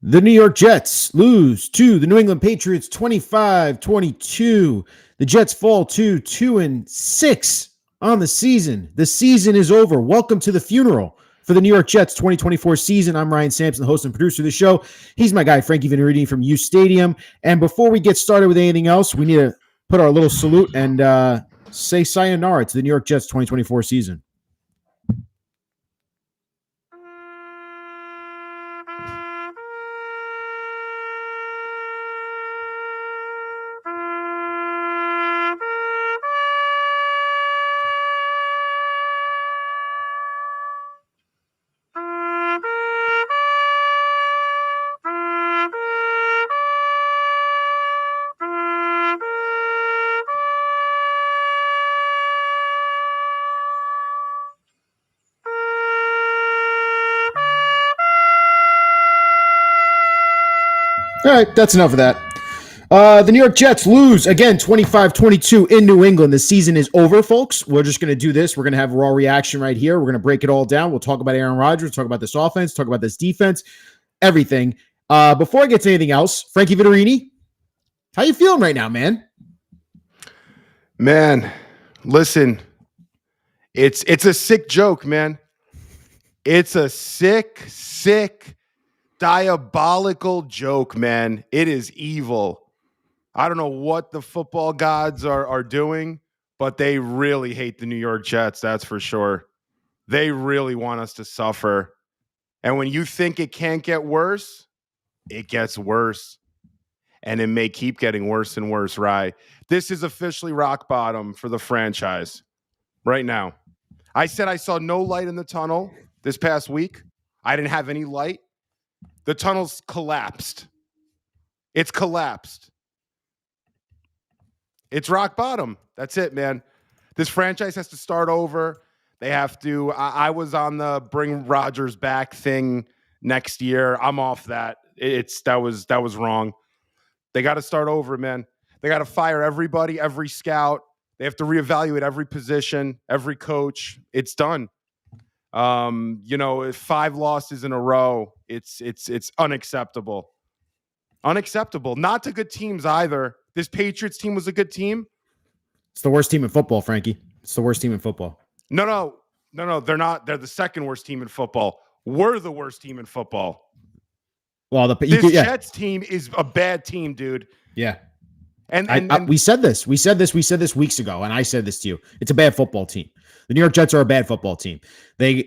The New York Jets lose to the New England Patriots 25-22. The Jets fall to 2-6 on the season. The season is over. Welcome to the funeral for the New York Jets 2024 season. I'm Ryan Sampson, the host and producer of the show. He's my guy, Frankie Vittorini from U Stadium. And before we get started with anything else, we need to put our little salute and say sayonara to the New York Jets 2024 season. All right, that's enough of that. The New York Jets lose, again, 25-22 in New England. The season is over, folks. We're just going to do this. We're going to have a raw reaction right here. We're going to break it all down. We'll talk about Aaron Rodgers, talk about this offense, talk about this defense, everything. Before I get to anything else, Frankie Vittorini, how you feeling right now, man? Man, listen, it's a sick joke, man. It's a sick, diabolical joke, man. It is evil. I don't know what the football gods are doing, but they really hate the New York Jets, that's for sure. They really want us to suffer. And when you think it can't get worse, it gets worse. And it may keep getting worse and worse, right? This is officially rock bottom for the franchise right now. I said I saw no light in the tunnel this past week. I didn't have any light. The tunnel's collapsed. It's collapsed. It's rock bottom. That's it, man. This franchise has to start over. They have to. I was on the bring Rodgers back thing next year. I'm off that. That was wrong. They got to start over, man. They got to fire everybody, every scout. They have to reevaluate every position, every coach. It's done. If 5 losses in a row, it's unacceptable. Unacceptable. Not to good teams either. This Patriots team was a good team. It's the worst team in football, Frankie. It's the worst team in football. No, they're not. They're the second worst team in football. We're the worst team in football. Well, Jets team is a bad team, dude. Yeah. And we said this. We said this weeks ago, and I said this to you. It's a bad football team. The New York Jets are a bad football team. They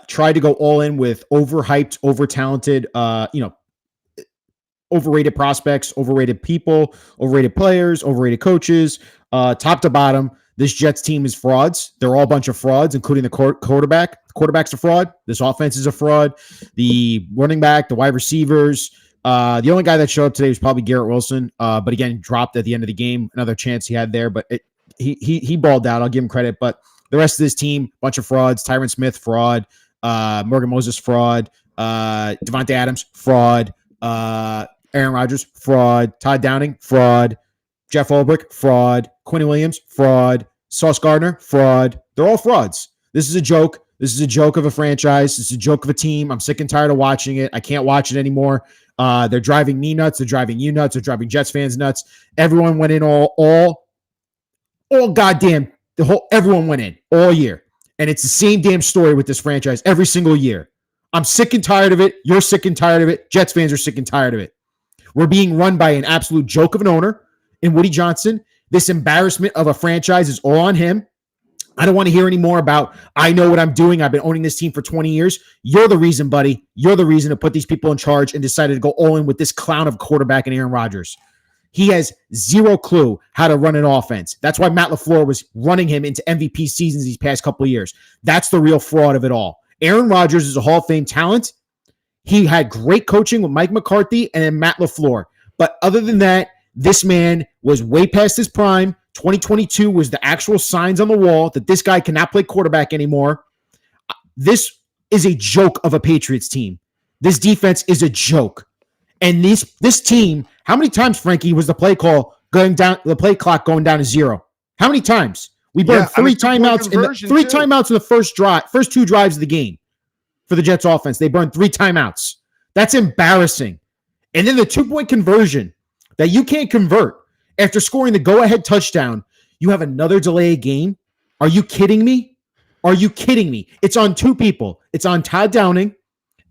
tried to go all in with overhyped, over-talented, overrated prospects, overrated people, overrated players, overrated coaches, top to bottom. This Jets team is frauds. They're all a bunch of frauds, including the quarterback. The quarterback's a fraud. This offense is a fraud. The running back, the wide receivers. The only guy that showed up today was probably Garrett Wilson, but again, dropped at the end of the game. Another chance he had there, but he balled out. I'll give him credit, but the rest of this team, bunch of frauds. Tyron Smith, fraud. Morgan Moses, fraud. Devontae Adams, fraud. Aaron Rodgers, fraud. Todd Downing, fraud. Jeff Ulbrich, fraud. Quinn Williams, fraud. Sauce Gardner, fraud. They're all frauds. This is a joke. This is a joke of a franchise. This is a joke of a team. I'm sick and tired of watching it. I can't watch it anymore. They're driving me nuts. They're driving you nuts. They're driving Jets fans nuts. Everyone went in all goddamn. Everyone went in all year. And it's the same damn story with this franchise every single year. I'm sick and tired of it. You're sick and tired of it. Jets fans are sick and tired of it. We're being run by an absolute joke of an owner in Woody Johnson. This embarrassment of a franchise is all on him. I don't want to hear any more about, I know what I'm doing. I've been owning this team for 20 years. You're the reason, buddy. You're the reason to put these people in charge and decided to go all in with this clown of quarterback and Aaron Rodgers. He has zero clue how to run an offense. That's why Matt LaFleur was running him into MVP seasons these past couple of years. That's the real fraud of it all. Aaron Rodgers is a Hall of Fame talent. He had great coaching with Mike McCarthy and then Matt LaFleur. But other than that, this man was way past his prime. 2022 was the actual signs on the wall that this guy cannot play quarterback anymore. This is a joke of a Patriots team. This defense is a joke. And this team, how many times, Frankie, was the play clock going down to 0? How many times? We burned three timeouts in the first 2 drives of the game for the Jets offense. They burned 3 timeouts. That's embarrassing. And then the 2-point conversion that you can't convert after scoring the go-ahead touchdown, you have another delay of game? Are you kidding me? Are you kidding me? It's on two people. It's on Todd Downing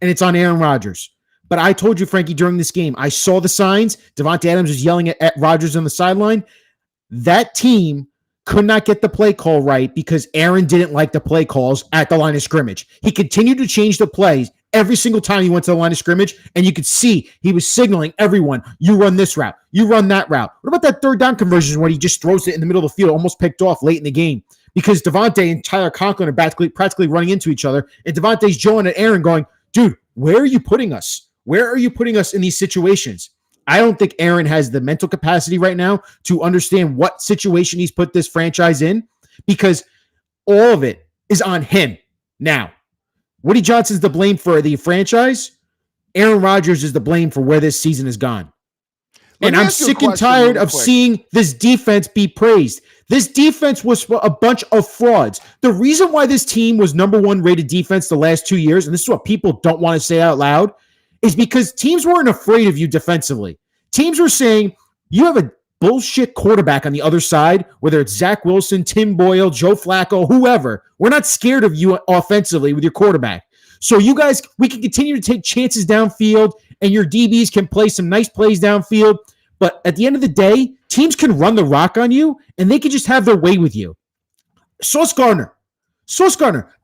and it's on Aaron Rodgers. But I told you, Frankie, during this game, I saw the signs. Davante Adams was yelling at Rodgers on the sideline. That team could not get the play call right because Aaron didn't like the play calls at the line of scrimmage. He continued to change the plays every single time he went to the line of scrimmage, and you could see he was signaling everyone, you run this route, you run that route. What about that third down conversion when he just throws it in the middle of the field, almost picked off late in the game? Because Davante and Tyler Conklin are practically running into each other, and Davante's yelling at Aaron going, dude, where are you putting us? Where are you putting us in these situations? I don't think Aaron has the mental capacity right now to understand what situation he's put this franchise in because all of it is on him. Now, Woody Johnson's the blame for the franchise. Aaron Rodgers is the blame for where this season has gone. And I'm sick and tired of seeing this defense be praised. This defense was a bunch of frauds. The reason why this team was number one rated defense the last 2 years, and this is what people don't want to say out loud, is because teams weren't afraid of you defensively. Teams were saying, you have a bullshit quarterback on the other side, whether it's Zach Wilson, Tim Boyle, Joe Flacco, whoever. We're not scared of you offensively with your quarterback. So you guys, we can continue to take chances downfield, and your DBs can play some nice plays downfield. But at the end of the day, teams can run the rock on you, and they can just have their way with you. Sauce Gardner.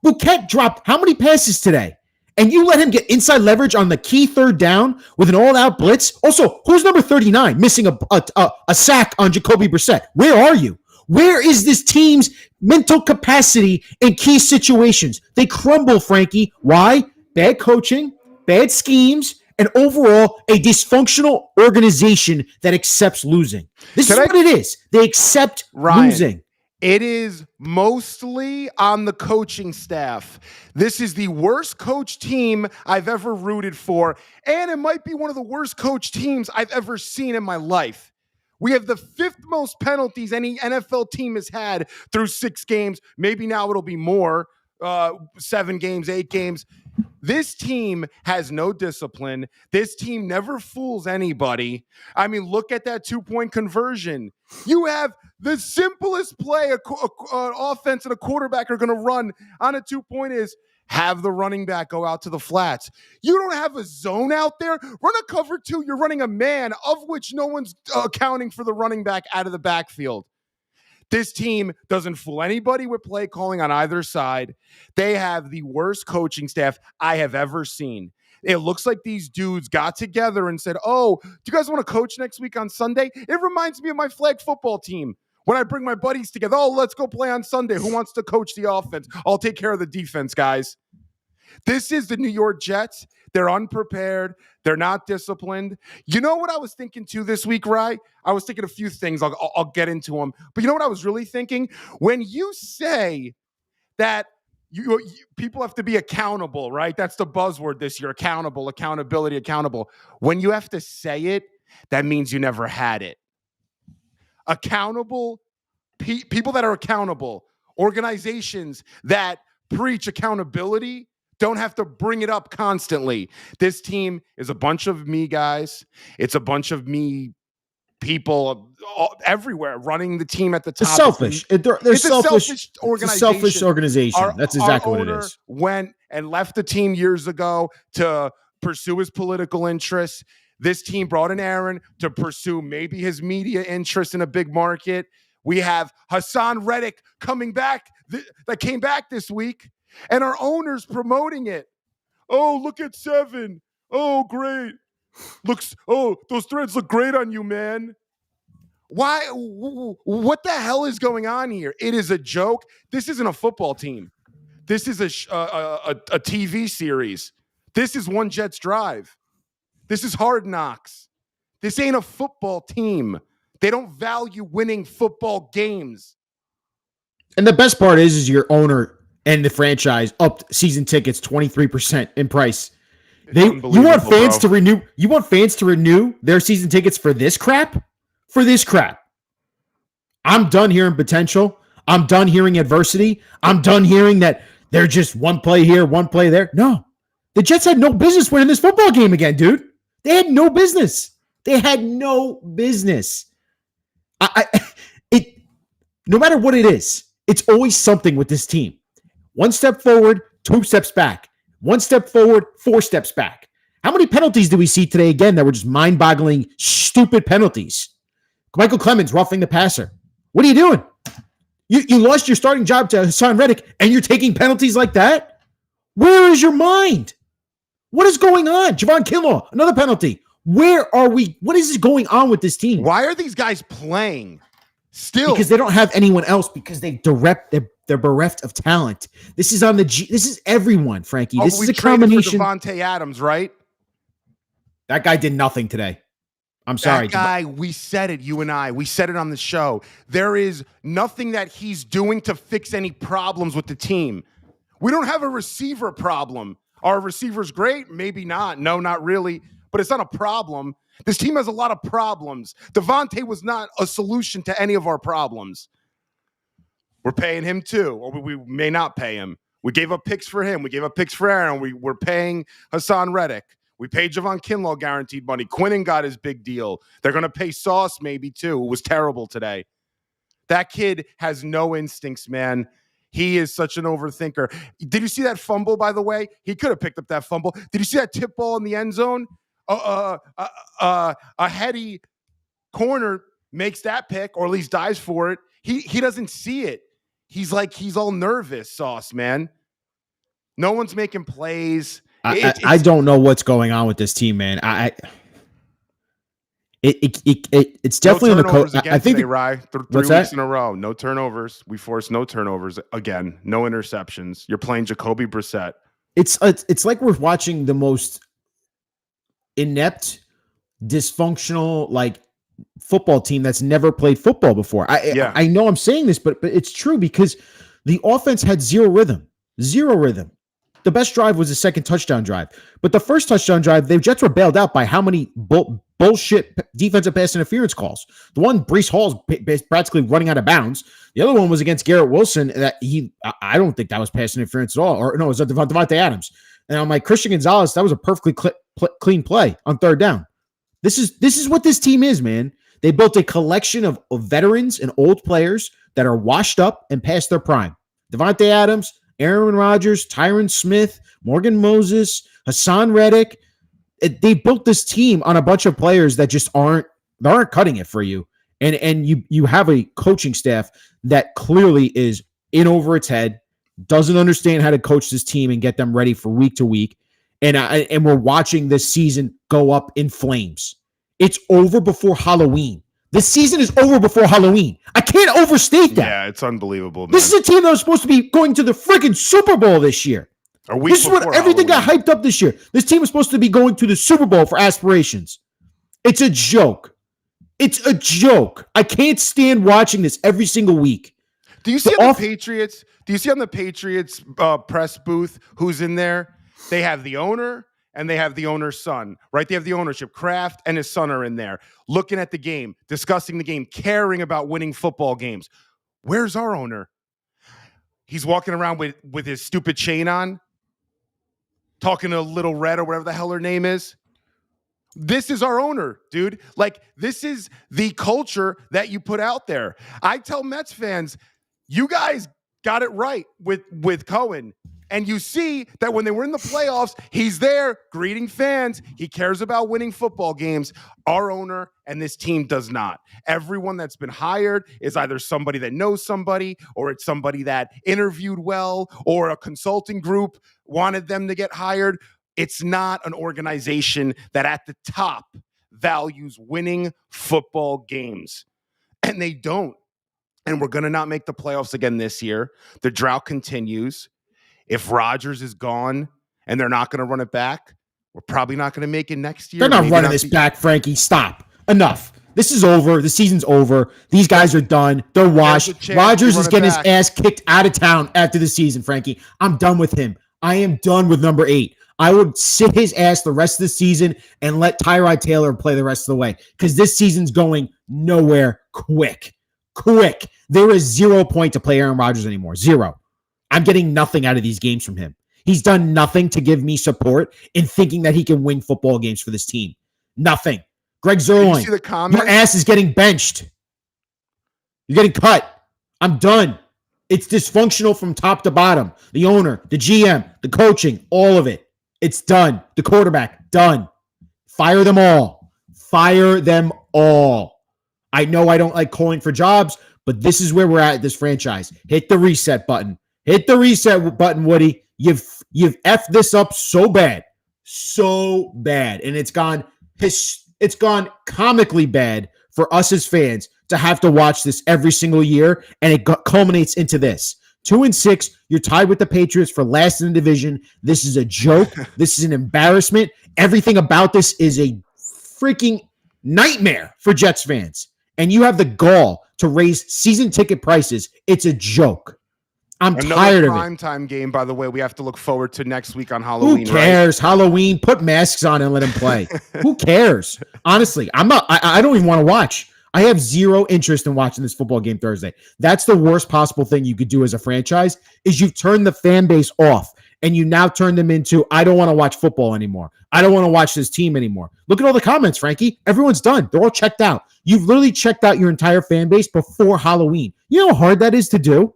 Bouquet dropped how many passes today? And you let him get inside leverage on the key third down with an all-out blitz? Also, who's number 39 missing a sack on Jacoby Brissett? Where are you? Where is this team's mental capacity in key situations? They crumble, Frankie. Why? Bad coaching, bad schemes, and overall a dysfunctional organization that accepts losing. This is what it is. They accept losing. It is mostly on the coaching staff. This is the worst coach team I've ever rooted for, and it might be one of the worst coach teams I've ever seen in my life. We have the 5th most penalties any NFL team has had through 6 games. Maybe now it'll be more, 7 games, 8 games. This team has no discipline. This team never fools anybody. I mean, look at that 2-point conversion. You have the simplest play an offense and a quarterback are going to run on a 2-point is have the running back go out to the flats. You don't have a zone out there. Run a cover 2. You're running a man, of which no one's accounting for the running back out of the backfield. This team doesn't fool anybody with play calling on either side. They have the worst coaching staff I have ever seen. It looks like these dudes got together and said, oh, do you guys want to coach next week on Sunday? It reminds me of my flag football team. When I bring my buddies together, oh, let's go play on Sunday. Who wants to coach the offense? I'll take care of the defense, guys. This is the New York Jets. They're unprepared. They're not disciplined. You know what I was thinking too this week, Rye? I was thinking a few things. I'll get into them. But you know what I was really thinking? When you say that people have to be accountable, right? That's the buzzword this year, accountable, accountability, accountable. When you have to say it, that means you never had it. Accountable, people that are accountable, organizations that preach accountability don't have to bring it up constantly. This team is a bunch of me guys. It's a bunch of me people everywhere running the team at the top. It's selfish. It's selfish organization. It's a selfish organization. That's exactly what it is. Went and left the team years ago to pursue his political interests. This team brought in Aaron to pursue maybe his media interest in a big market. We have Hassan Reddick coming back that came back this week. And our owner's promoting it. Oh, look at 7. Oh, great. Those threads look great on you, man. Why? What the hell is going on here? It is a joke. This isn't a football team. This is a TV series. This is One Jets Drive. This is Hard Knocks. This ain't a football team. They don't value winning football games. And the best part is your owner and the franchise upped season tickets 23% in price. You want fans to renew. You want fans to renew their season tickets for this crap? For this crap. I'm done hearing potential. I'm done hearing adversity. I'm done hearing that they're just one play here, one play there. No, the Jets had no business winning this football game again, dude. They had no business. They had no business. No matter what it is, it's always something with this team. 1 step forward, 2 steps back. 1 step forward, 4 steps back. How many penalties do we see today again that were just mind-boggling, stupid penalties? Michael Clemens roughing the passer. What are you doing? You lost your starting job to Hassan Reddick, and you're taking penalties like that? Where is your mind? What is going on? Javon Kinlaw, another penalty. Where are we? What is going on with this team? Why are these guys playing still? Because they don't have anyone else, because they're bereft of talent. This is on the This is everyone, Frankie. This is a combination. Davante Adams, right? That guy did nothing today. I'm sorry. That guy, we said it, you and I. We said it on the show. There is nothing that he's doing to fix any problems with the team. We don't have a receiver problem. Are receivers great? Maybe not. No, not really. But it's not a problem. This team has a lot of problems. Davante was not a solution to any of our problems. We're paying him too, or we may not pay him. We gave up picks for him. We gave up picks for Aaron. We're paying Hassan Reddick. We paid Javon Kinlaw guaranteed money. Quinnen got his big deal. They're going to pay Sauce maybe too. It was terrible today. That kid has no instincts, man. He is such an overthinker. Did you see that fumble, by the way? He could have picked up that fumble. Did you see that tip ball in the end zone? A heady corner makes that pick, or at least dives for it. He doesn't see it. He's all nervous, Sauce, man. No one's making plays. I don't know what's going on with this team, man. It's definitely no on the coach. I think today, Rye. 3 weeks in a row, no turnovers. We forced no turnovers again. No interceptions. You're playing Jacoby Brissett. It's like we're watching the most inept, dysfunctional, like football team that's never played football before. I know I'm saying this, but it's true, because the offense had zero rhythm. The best drive was the second touchdown drive, but the first touchdown drive, the Jets were bailed out by how many bullshit defensive pass interference calls. The one, Breece Hall's practically running out of bounds. The other one was against Garrett Wilson. I don't think that was pass interference at all. Or no, it was Davante Adams. And I'm like, Christian Gonzalez, that was a perfectly clean play on third down. This is what this team is, man. They built a collection of veterans and old players that are washed up and past their prime. Davante Adams, Aaron Rodgers, Tyron Smith, Morgan Moses, Hassan Reddick. They built this team on a bunch of players that just aren't cutting it for you. And you have a coaching staff that clearly is in over its head, doesn't understand how to coach this team and get them ready for week to week. And we're watching this season go up in flames. It's over before Halloween. The season is over before Halloween. I can't overstate that. Yeah, it's unbelievable, man. This is a team that was supposed to be going to the freaking Super Bowl this year. This is what everything got hyped up this year. This team was supposed to be going to the Super Bowl for aspirations. It's a joke. It's a joke. I can't stand watching this every single week. Do you see on the Patriots? Do you see on the Patriots press booth who's in there? They have the owner and they have the owner's son, right? They have the ownership. Kraft and his son are in there looking at the game, discussing the game, caring about winning football games. Where's our owner? He's walking around with his stupid chain on, talking to Little Red or whatever the hell her name is. This is our owner, dude. Like, this is the culture that you put out there. I tell Mets fans, you guys got it right with Cohen. And you see that when they were in the playoffs, he's there greeting fans. He cares about winning football games. Our owner and this team does not. Everyone that's been hired is either somebody that knows somebody, or it's somebody that interviewed well, or a consulting group wanted them to get hired. It's not an organization that at the top values winning football games. And they don't. And we're going to not make the playoffs again this year. The drought continues. If Rodgers is gone and they're not going to run it back, we're probably not going to make it next year. They're not running this back, Frankie. Stop. Enough. This is over. The season's over. These guys are done. They're washed. Rodgers is getting his ass kicked out of town after the season, Frankie. I'm done with him. I am done with number 8. I would sit his ass the rest of the season and let Tyrod Taylor play the rest of the way, because this season's going nowhere quick. There is 0 point to play Aaron Rodgers anymore. 0. I'm getting nothing out of these games from him. He's done nothing to give me support in thinking that he can win football games for this team. Nothing. Greg Did you Zuerlein, see the comment? your ass is getting benched. You're getting cut. I'm done. It's dysfunctional from top to bottom. The owner, the GM, the coaching, all of it. It's done. The quarterback, done. Fire them all. Fire them all. I know I don't like calling for jobs, but this is where we're at this franchise. Hit the reset button. Hit the reset button, Woody. You've effed this up so bad. So bad. And it's gone comically bad for us as fans to have to watch this every single year, and it culminates into this. 2-6, you're tied with the Patriots for last in the division. This is a joke. This is an embarrassment. Everything about this is a freaking nightmare for Jets fans. And you have the gall to raise season ticket prices. It's a joke. I'm tired of it. Another primetime game, by the way, we have to look forward to next week on Halloween. Who cares? Right? Halloween, put masks on and let them play. Who cares? Honestly, I don't even want to watch. I have zero interest in watching this football game Thursday. That's the worst possible thing you could do as a franchise, is you've turned the fan base off and you now turn them into, I don't want to watch football anymore. I don't want to watch this team anymore. Look at all the comments, Frankie. Everyone's done. They're all checked out. You've literally checked out your entire fan base before Halloween. You know how hard that is to do?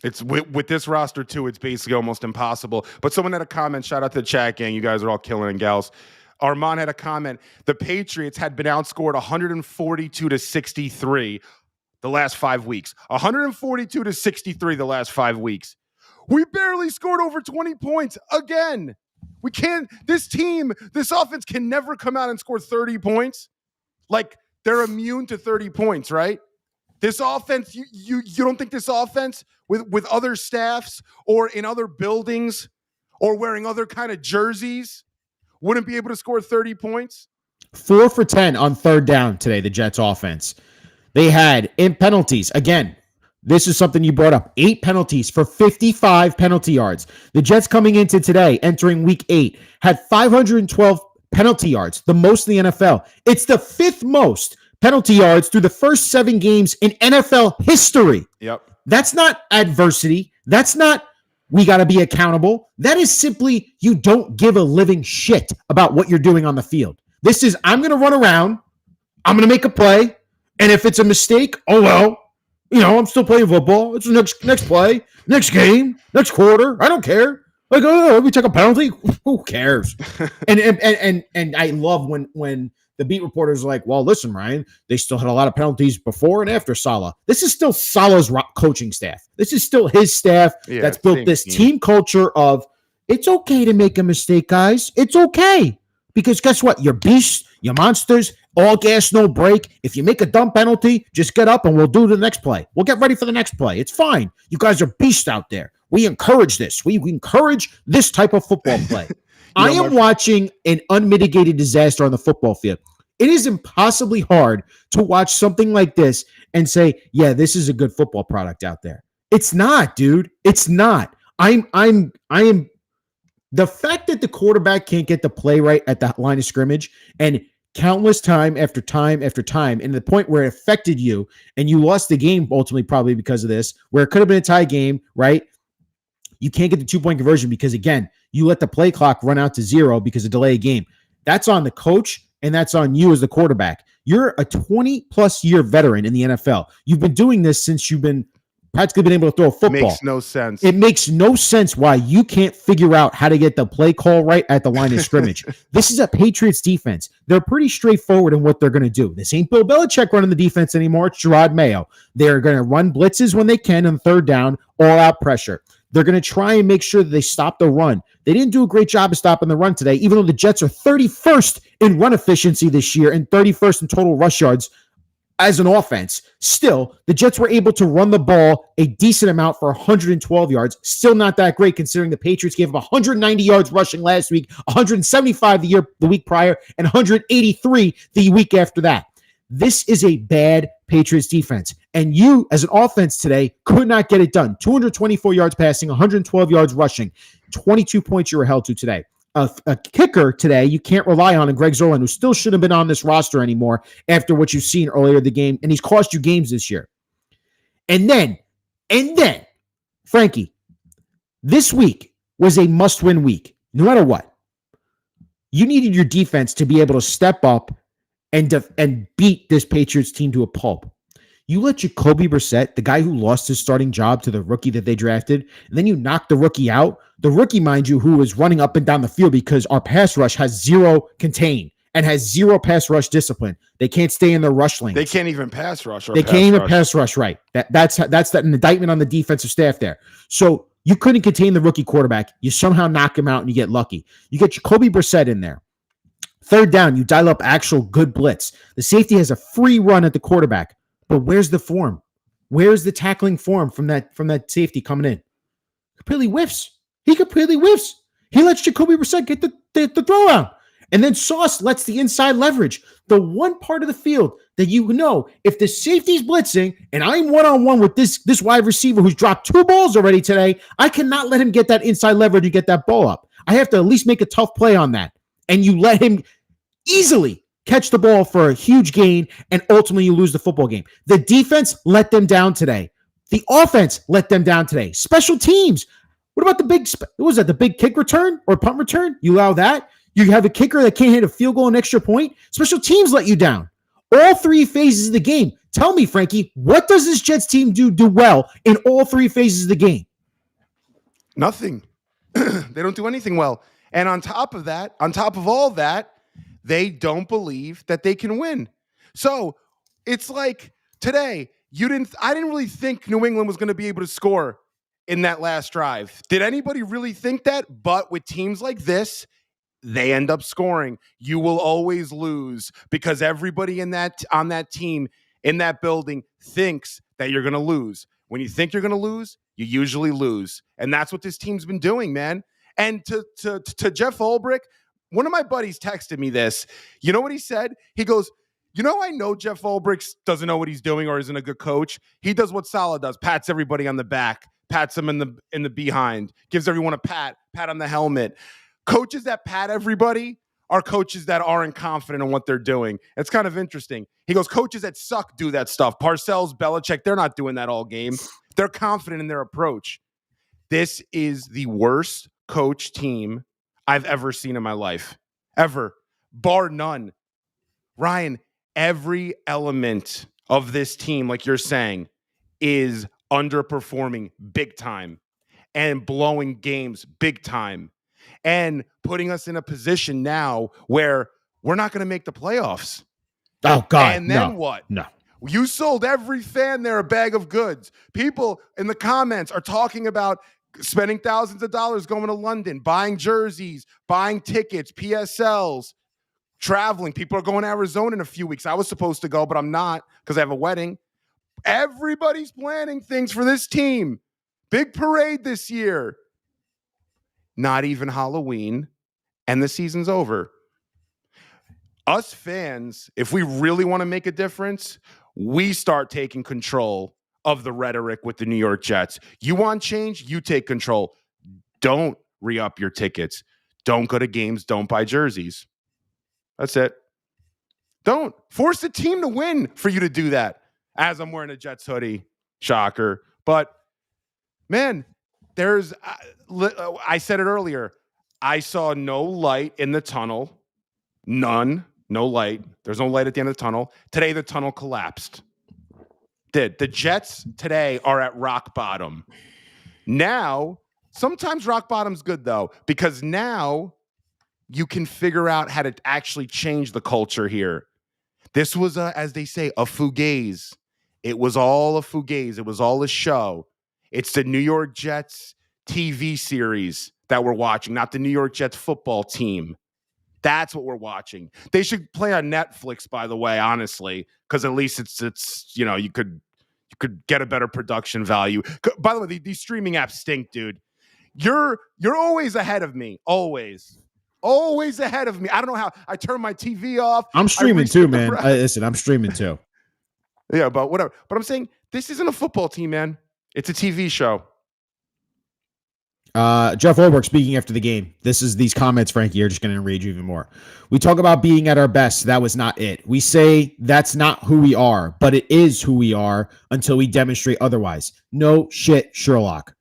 It's with this roster too, it's basically almost impossible. But someone had a comment, shout out to the chat gang. You guys are all killing and gals. Armand had a comment. The Patriots had been outscored 142-63 the last 5 weeks. 142-63 the last 5 weeks. We barely scored over 20 points again. We can't, this offense can never come out and score 30 points. Like, they're immune to 30 points, right? This offense, you don't think this offense with other staffs or in other buildings or wearing other kind of jerseys wouldn't be able to score 30 points? 4 for 10 on third down today, the Jets offense. They had in penalties. Again, this is something you brought up. 8 penalties for 55 penalty yards. The Jets coming into today, entering week 8, had 512 penalty yards, the most in the NFL. It's the 5th most penalty yards through the first 7 games in NFL history. Yep. That's not adversity. That's not we got to be accountable. That is simply you don't give a living shit about what you're doing on the field. This is, I'm going to run around. I'm going to make a play. And if it's a mistake, oh, well, I'm still playing football. It's the next play, next game, next quarter. I don't care. Like, we take a penalty. Who cares? and I love when the beat reporters are like, well, listen, Ryan, they still had a lot of penalties before and after Saleh. This is still Saleh's coaching staff. This is still his staff that's built this team culture of, it's okay to make a mistake, guys. It's okay. Because guess what? You're beasts, you're monsters, all gas, no break. If you make a dumb penalty, just get up and we'll do the next play. We'll get ready for the next play. It's fine. You guys are beasts out there. We encourage this. We encourage this type of football play. I am watching an unmitigated disaster on the football field. It is impossibly hard to watch something like this and say, yeah, this is a good football product out there. It's not, dude. It's not. I am the fact that the quarterback can't get the play right at the line of scrimmage and countless time after time after time, and the point where it affected you and you lost the game ultimately probably because of this, where it could have been a tie game, right? You can't get the 2-point conversion because, again, you let the play clock run out to 0 because of delay of game. That's on the coach, and that's on you as the quarterback. You're a 20-plus year veteran in the NFL. You've been doing this since you've been practically been able to throw a football. Makes no sense. It makes no sense why you can't figure out how to get the play call right at the line of scrimmage. This is a Patriots defense. They're pretty straightforward in what they're going to do. This ain't Bill Belichick running the defense anymore. It's Gerard Mayo. They're going to run blitzes when they can on third down, all-out pressure. They're going to try and make sure that they stop the run. They didn't do a great job of stopping the run today, even though the Jets are 31st in run efficiency this year and 31st in total rush yards as an offense. Still, the Jets were able to run the ball a decent amount for 112 yards. Still not that great considering the Patriots gave up 190 yards rushing last week, 175 the week prior, and 183 the week after that. This is a bad Patriots defense. And you, as an offense today, could not get it done. 224 yards passing, 112 yards rushing, 22 points you were held to today. A kicker today you can't rely on, and Greg Zuerlein, who still shouldn't have been on this roster anymore after what you've seen earlier in the game, and he's cost you games this year. And then, Frankie, this week was a must-win week, no matter what. You needed your defense to be able to step up and beat this Patriots team to a pulp. You let Jacoby Brissett, the guy who lost his starting job to the rookie that they drafted, and then you knock the rookie out. The rookie, mind you, who was running up and down the field because our pass rush has zero contain and has zero pass rush discipline. They can't stay in their rush lanes. They can't even pass rush. They can't even pass rush right. That's an indictment on the defensive staff there. So you couldn't contain the rookie quarterback. You somehow knock him out and you get lucky. You get Jacoby Brissett in there. Third down, you dial up actual good blitz. The safety has a free run at the quarterback. But where's the form? Where's the tackling form from that safety coming in? Completely whiffs. He completely whiffs. He lets Jacoby Brissett get the throw out. And then Sauce lets the inside leverage. The one part of the field that if the safety's blitzing and I'm one-on-one with this wide receiver who's dropped 2 balls already today, I cannot let him get that inside leverage and get that ball up. I have to at least make a tough play on that. And you let him easily catch the ball for a huge gain, and ultimately you lose the football game. The defense let them down today. The offense let them down today. Special teams. What about the big kick return or punt return? You allow that? You have a kicker that can't hit a field goal, an extra point? Special teams let you down. All 3 phases of the game. Tell me, Frankie, what does this Jets team do well in all 3 phases of the game? Nothing. They don't do anything well. And on top of all that, they don't believe that they can win. So it's like today, I didn't really think New England was going to be able to score in that last drive. Did anybody really think that? But with teams like this, they end up scoring. You will always lose because everybody on that team, in that building, thinks that you're going to lose. When you think you're going to lose, you usually lose. And that's what this team's been doing, man. And to Jeff Ulbrich, one of my buddies texted me this. You know what he said? He goes, I know Jeff Ulbrich doesn't know what he's doing or isn't a good coach. He does what Saleh does, pats everybody on the back, pats them in the behind, gives everyone a pat on the helmet. Coaches that pat everybody are coaches that aren't confident in what they're doing. It's kind of interesting. He goes, coaches that suck do that stuff. Parcells, Belichick, they're not doing that all game. They're confident in their approach. This is the worst coach team I've ever seen in my life. Ever. Bar none. Ryan, every element of this team, like you're saying, is underperforming big time and blowing games big time and putting us in a position now where we're not going to make the playoffs. Oh, God. And then what? No. You sold every fan there a bag of goods. People in the comments are talking about spending thousands of dollars going to London, buying jerseys, buying tickets, PSLs, traveling. People are going to Arizona in a few weeks. I was supposed to go, but I'm not because I have a wedding. Everybody's planning things for this team. Big parade this year. Not even Halloween, and the season's over. Us fans, if we really want to make a difference, we start taking control of the rhetoric with the New York Jets. You want change? You take control. Don't re-up your tickets. Don't go to games. Don't buy jerseys. That's it. Don't force the team to win for you to do that. As I'm wearing a Jets hoodie. Shocker. But, man, I said it earlier. I saw no light in the tunnel. None. No light. There's no light at the end of the tunnel. Today, the tunnel collapsed. The Jets today are at rock bottom. Now, sometimes rock bottom's good, though, because now you can figure out how to actually change the culture here. This was, as they say, a fugazi. It was all a fugazi. It was all a show. It's the New York Jets TV series that we're watching, not the New York Jets football team. That's what we're watching. They should play on Netflix, by the way, honestly, because at least it's you could get a better production value. By the way, these streaming apps stink, dude. You're always ahead of me. Always ahead of me. I don't know how. I turn my TV off. I'm streaming too, man. Listen, I'm streaming too. Yeah, but whatever. But I'm saying this isn't a football team, man. It's a TV show. Jeff Ulbrich speaking after the game. These comments, Frankie, are just going to enrage you even more. We talk about being at our best. That was not it. We say that's not who we are, but it is who we are until we demonstrate otherwise. No shit, Sherlock.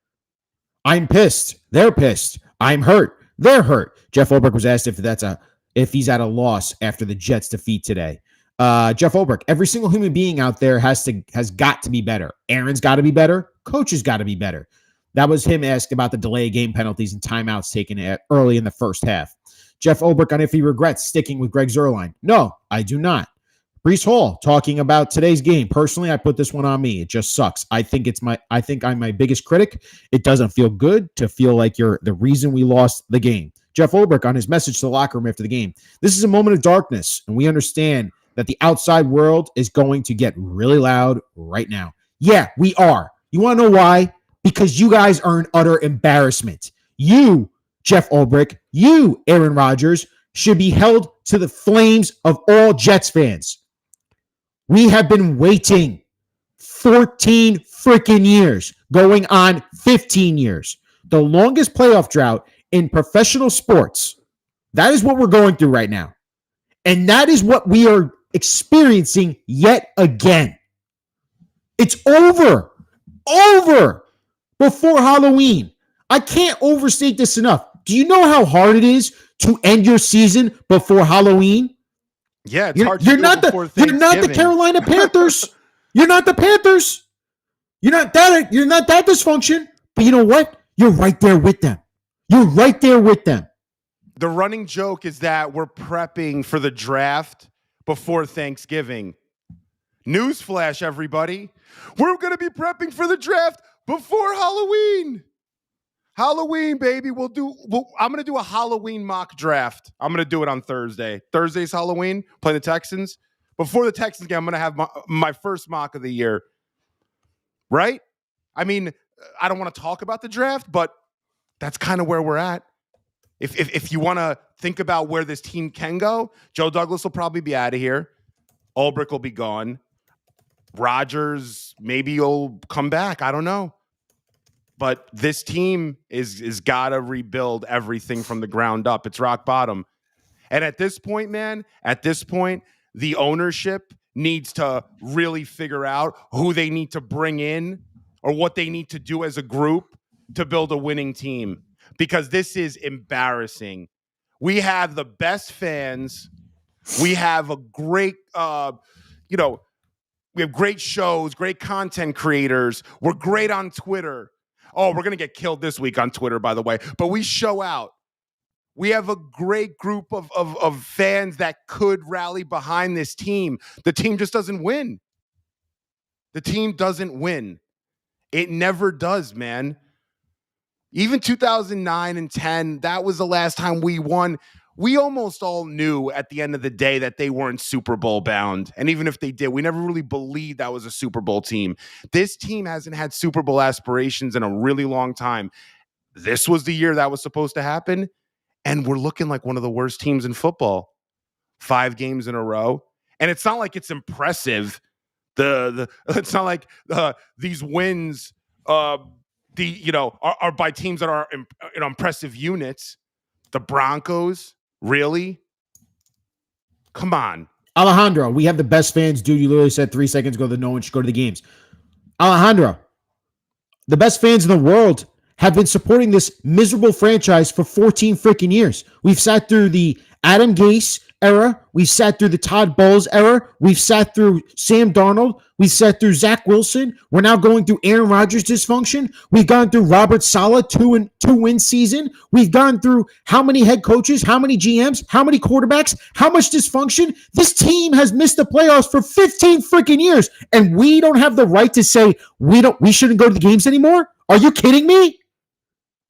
I'm pissed. They're pissed. I'm hurt. They're hurt. Jeff Ulbrich was asked if that's a if he's at a loss after the Jets defeat today. Jeff Olbrich, every single human being out there has got to be better. Aaron's got to be better. Coach has got to be better. That was him asked about the delay game penalties and timeouts taken early in the first half. Jeff Olbrich on if he regrets sticking with Greg Zuerlein. No, I do not. Brees Hall talking about today's game. Personally, I put this one on me. It just sucks. I think I'm my biggest critic. It doesn't feel good to feel like you're the reason we lost the game. Jeff Olbrich on his message to the locker room after the game. This is a moment of darkness, and we understand that the outside world is going to get really loud right now. Yeah, we are. You want to know why? Because you guys are an utter embarrassment. You, Jeff Olbrich, you, Aaron Rodgers, should be held to the flames of all Jets fans. We have been waiting 14 freaking years, going on 15 years. The longest playoff drought in professional sports. That is what we're going through right now. And that is what we are experiencing yet again. It's over before Halloween. I can't overstate this enough. Do you know how hard it is to end your season before Halloween? Yeah, it's hard to do before Thanksgiving. You're not the Carolina Panthers. You're not the Panthers. You're not that dysfunction. But you know what? You're right there with them. You're right there with them. The running joke is that we're prepping for the draft before Thanksgiving. Newsflash, everybody. We're going to be prepping for the draft before Halloween. Halloween, baby. I'm going to do a Halloween mock draft. I'm going to do it on Thursday. Thursday's Halloween, playing the Texans. Before the Texans game, I'm going to have my first mock of the year. Right? I mean, I don't want to talk about the draft, but that's kind of where we're at. If you want to think about where this team can go, Joe Douglas will probably be out of here. Olbrich will be gone. Rodgers, maybe he'll come back. I don't know. But this team is got to rebuild everything from the ground up. It's rock bottom. And at this point, man, the ownership needs to really figure out who they need to bring in or what they need to do as a group to build a winning team. Because this is embarrassing. We have the best fans. We have a great, we have great shows, great content creators. We're great on Twitter. Oh, we're going to get killed this week on Twitter, by the way. But we show out. We have a great group of fans that could rally behind this team. The team just doesn't win. The team doesn't win. It never does, man. Even 2009 and 10, that was the last time we won. We almost all knew at the end of the day that they weren't Super Bowl bound. And even if they did, we never really believed that was a Super Bowl team. This team hasn't had Super Bowl aspirations in a really long time. This was the year that was supposed to happen. And we're looking like one of the worst teams in football. 5 games in a row. And it's not like it's impressive. It's not like these wins are by teams that are impressive units. The Broncos, really? Come on. Alejandro, we have the best fans, dude. You literally said 3 seconds ago that no one should go to the games. Alejandro, the best fans in the world have been supporting this miserable franchise for 14 freaking years. We've sat through the Adam Gase era. We've sat through the Todd Bowles era. We've sat through Sam Darnold. We've sat through Zach Wilson. We're now going through Aaron Rodgers dysfunction. We've gone through Robert Saleh, two-win season. We've gone through how many head coaches, how many GMs, how many quarterbacks, how much dysfunction. This team has missed the playoffs for 15 freaking years, and we don't have the right to say we shouldn't go to the games anymore? Are you kidding me?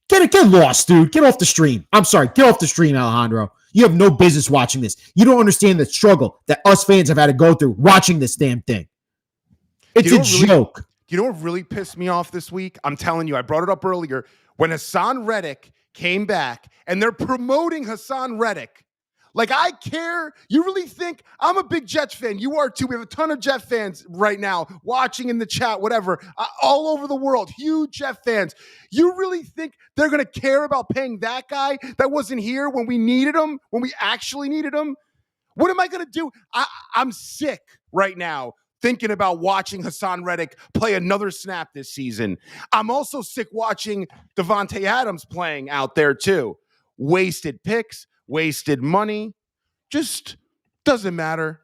Get lost, dude. Get off the stream. I'm sorry. Get off the stream, Alejandro. You have no business watching this. You don't understand the struggle that us fans have had to go through watching this damn thing. It's a joke. You know what really pissed me off this week? I'm telling you, I brought it up earlier. When Hassan Reddick came back, and they're promoting Hassan Reddick. Like, I care. You really think I'm a big Jets fan? You are too. We have a ton of Jet fans right now watching in the chat, whatever, all over the world. Huge Jet fans. You really think they're going to care about paying that guy that wasn't here when we needed him, when we actually needed him? What am I going to do? I'm sick right now thinking about watching Hassan Reddick play another snap this season. I'm also sick watching Devontae Adams playing out there too. Wasted picks. Wasted money. Just doesn't matter.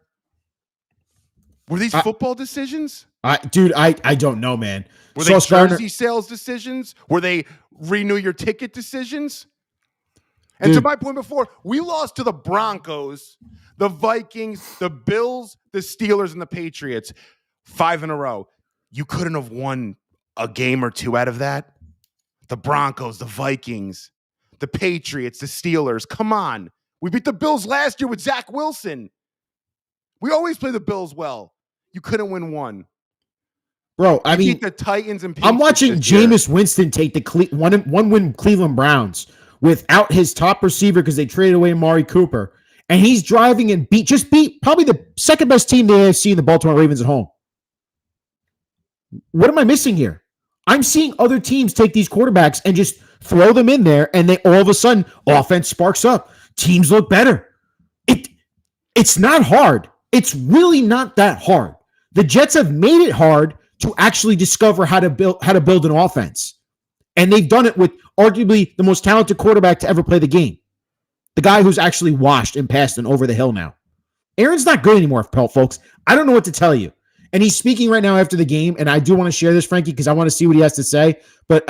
Were these football decisions? I don't know, man. Were they jersey sales decisions? Were they renew your ticket decisions? And to my point before, we lost to the Broncos, the Vikings, the Bills, the Steelers, and the Patriots 5 in a row. You couldn't have won a game or two out of that. The Broncos, the Vikings, the Patriots, the Steelers. Come on. We beat the Bills last year with Zach Wilson. We always play the Bills well. You couldn't win one. Bro, I mean, beat the Titans and Patriots. I'm watching Jameis Winston take the one-win Cleveland Browns without his top receiver because they traded away Amari Cooper. And he's driving and beat probably the second best team in the AFC in the Baltimore Ravens at home. What am I missing here? I'm seeing other teams take these quarterbacks and just throw them in there, and they all of a sudden offense sparks up. Teams look better. It's not hard. It's really not that hard. The Jets have made it hard to actually discover how to build an offense. And they've done it with arguably the most talented quarterback to ever play the game. The guy who's actually washed and passed and over the hill now. Aaron's not good anymore, folks. I don't know what to tell you. And he's speaking right now after the game, and I do want to share this, Frankie, because I want to see what he has to say. But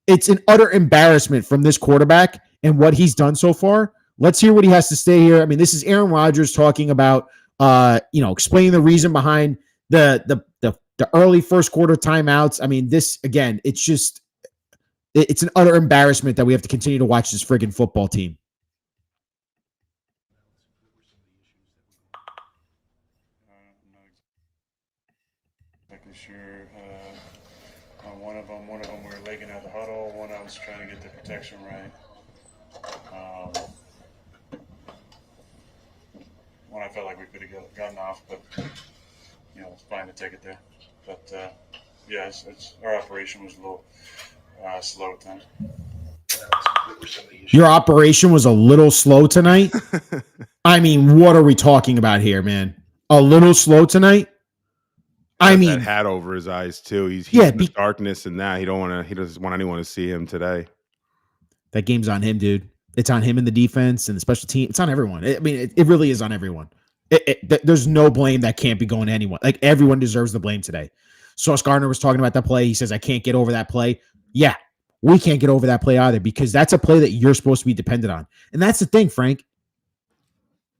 it's an utter embarrassment from this quarterback and what he's done so far. Let's hear what he has to say here. I mean, this is Aaron Rodgers talking about, explaining the reason behind the early first quarter timeouts. I mean, this, again, it's an utter embarrassment that we have to continue to watch this friggin' football team. Sure. On one of them we were legging out the huddle. One I was trying to get the protection right. One I felt like we could have gotten off, but it's fine to take it there. But it's our operation was a little slow tonight. Your operation was a little slow tonight? I mean, what are we talking about here, man? A little slow tonight? I mean, that hat over his eyes too. He's in the darkness and that he doesn't want anyone to see him today. That game's on him, dude. It's on him and the defense and the special team. It's on everyone. I mean, it really is on everyone. There's no blame that can't be going to anyone. Like, everyone deserves the blame today. Sauce Gardner was talking about that play. He says, I can't get over that play. Yeah, we can't get over that play either, because that's a play that you're supposed to be dependent on. And that's the thing, Frank.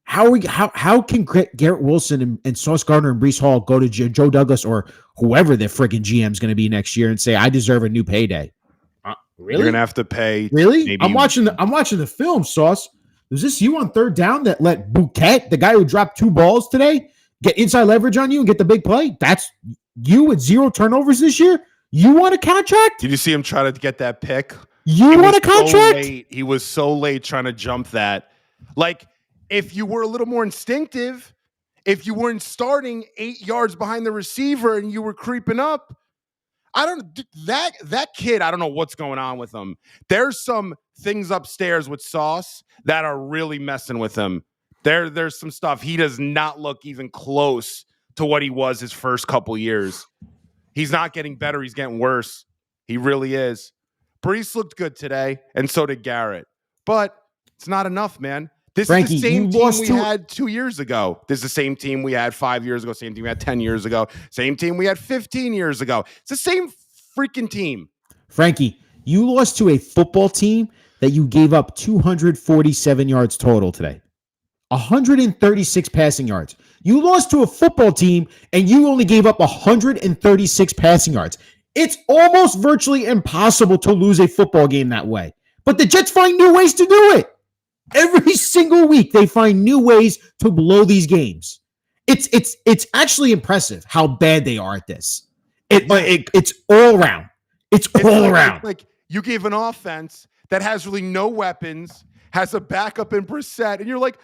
How can Garrett Wilson and Sauce Gardner and Breece Hall go to Joe Douglas or whoever their freaking GM is going to be next year and say, I deserve a new payday? Really? You're going to have to pay. Really? I'm watching the film, Sauce. Was this you on third down that let Bouquet, the guy who dropped 2 balls today, get inside leverage on you and get the big play? That's you with 0 turnovers this year? You want a contract? Did you see him try to get that pick? You want a contract? He was so late trying to jump that. Like, if you were a little more instinctive, if you weren't starting 8 yards behind the receiver and you were creeping up, that kid, I don't know what's going on with him. There's some things upstairs with Sauce that are really messing with him. There's some stuff. He does not look even close to what he was his first couple years. He's not getting better. He's getting worse. He really is. Breece looked good today, and so did Garrett. But it's not enough, man. This Frankie, is the same team we had 2 years ago. This is the same team we had 5 years ago. Same team we had 10 years ago. Same team we had 15 years ago. It's the same freaking team. Frankie, you lost to a football team that you gave up 247 yards total today. 136 passing yards. You lost to a football team and you only gave up 136 passing yards. It's almost virtually impossible to lose a football game that way. But the Jets find new ways to do it. Every single week, they find new ways to blow these games. It's actually impressive how bad they are at this. It's all around. It's all around. It's like you gave an offense that has really no weapons, has a backup in Brissett, and you're like,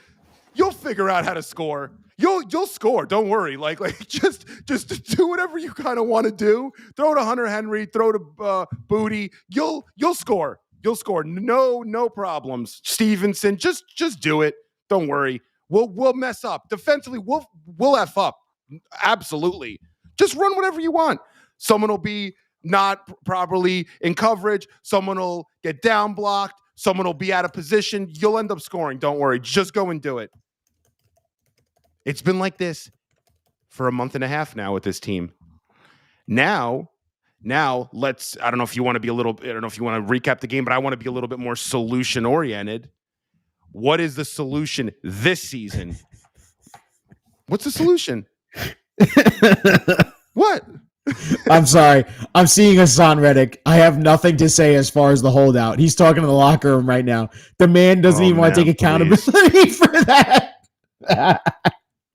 you'll figure out how to score. You'll score. Don't worry. Like just do whatever you kind of want to do. Throw to Hunter Henry. Throw to Booty. You'll score. You'll score. No problems. Stevenson, just do it. Don't worry. We'll mess up. Defensively, we'll F up. Absolutely. Just run whatever you want. Someone will be not properly in coverage. Someone will get down blocked. Someone will be out of position. You'll end up scoring. Don't worry. Just go and do it. It's been like this for a month and a half now with this team. Now let's, I don't know if you want to recap the game, but I want to be a little bit more solution oriented. What is the solution this season? What's the solution? What? I'm sorry. I'm seeing Hassan Reddick. I have nothing to say as far as the holdout. He's talking to the locker room right now. The man doesn't even want to take accountability for that.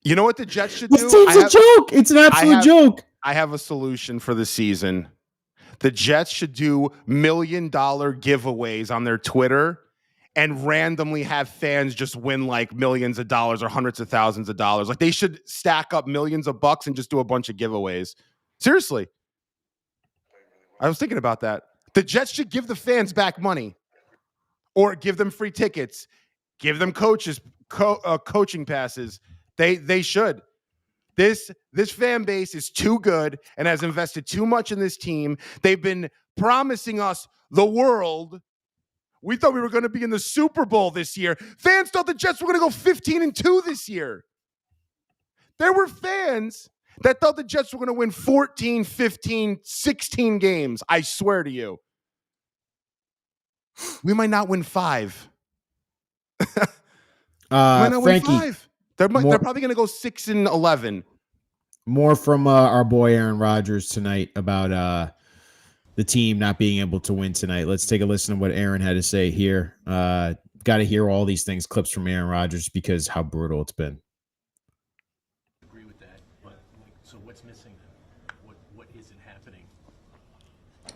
You know what the Jets should do? This team's a joke. It's an absolute joke. I have a solution for the season. The Jets should do $1 million giveaways on their Twitter and randomly have fans just win like millions of dollars or hundreds of thousands of dollars. Like they should stack up millions of bucks and just do a bunch of giveaways. Seriously. I was thinking about that. The Jets should give the fans back money or give them free tickets, give them coaching passes. They should. This fan base is too good and has invested too much in this team. They've been promising us the world. We thought we were going to be in the Super Bowl this year. Fans thought the Jets were going to go 15-2 this year. There were fans that thought the Jets were going to win 14, 15, 16 games. I swear to you. We might not win 5. Frankie, win 5. They're probably going to go 6-11. More from our boy Aaron Rodgers tonight about the team not being able to win tonight. Let's take a listen to what Aaron had to say here. Got to hear all these things, clips from Aaron Rodgers, because how brutal it's been. Agree with that, but so what's missing then? What isn't happening?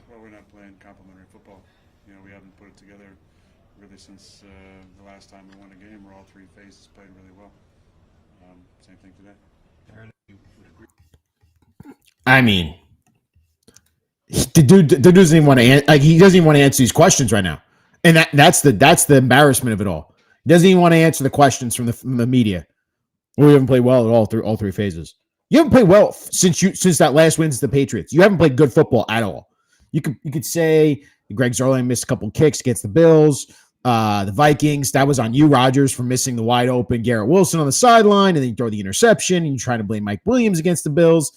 Well, we're not playing complementary football. You know, we haven't put it together really since the last time we won a game where all three phases played really well. Same thing today. Aaron, you would agree? I mean, the dude doesn't even want to he doesn't even want to answer these questions right now, and that's the embarrassment of it all. He doesn't even want to answer the questions from the media. We haven't played well at all through all three phases. You haven't played well since that last win to the Patriots. You haven't played good football at all. You could say Greg Zuerlein missed a couple kicks against the Bills. The Vikings, that was on you, Rodgers, for missing the wide open Garrett Wilson on the sideline, and then you throw the interception, and you try to blame Mike Williams against the Bills.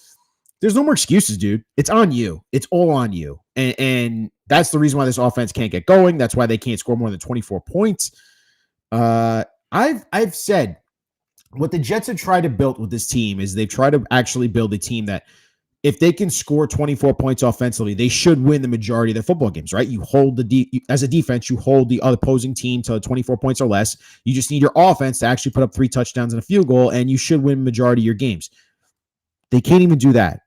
There's no more excuses, dude. It's on you. It's all on you. And that's the reason why this offense can't get going. That's why they can't score more than 24 points. I've said what the Jets have tried to build with this team is they've tried to actually build a team that if they can score 24 points offensively, they should win the majority of their football games, right? You hold as a defense, you hold the other opposing team to 24 points or less. You just need your offense to actually put up 3 touchdowns and a field goal, and you should win the majority of your games. They can't even do that.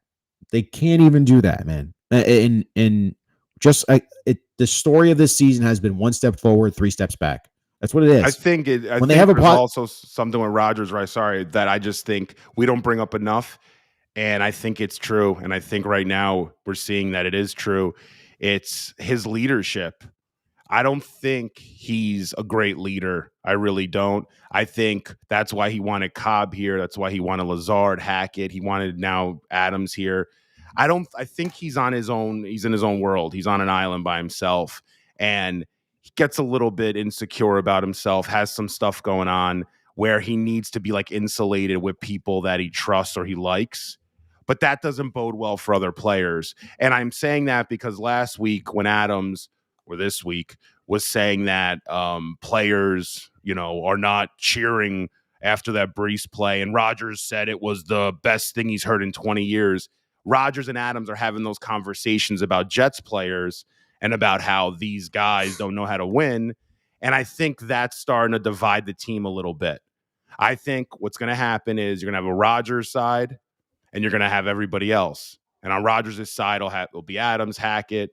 They can't even do that, man. And just the story of this season has been 1 step forward, 3 steps back. That's what it is. I think there's also something with Rodgers, right? Sorry, that I just think we don't bring up enough. And I think it's true. And I think right now we're seeing that it is true. It's his leadership. I don't think he's a great leader. I really don't. I think that's why he wanted Cobb here. That's why he wanted Lazard, Hackett. He wanted now Adams here. I think he's on his own. He's in his own world. He's on an island by himself. And he gets a little bit insecure about himself, has some stuff going on where he needs to be like insulated with people that he trusts or he likes. But that doesn't bode well for other players. And I'm saying that because last week when Adams, or this week, was saying that players, are not cheering after that Brees play, and Rodgers said it was the best thing he's heard in 20 years. Rodgers and Adams are having those conversations about Jets players and about how these guys don't know how to win. And I think that's starting to divide the team a little bit. I think what's going to happen is you're going to have a Rodgers side, and you're going to have everybody else. And on Rodgers' side, it'll be Adams, Hackett,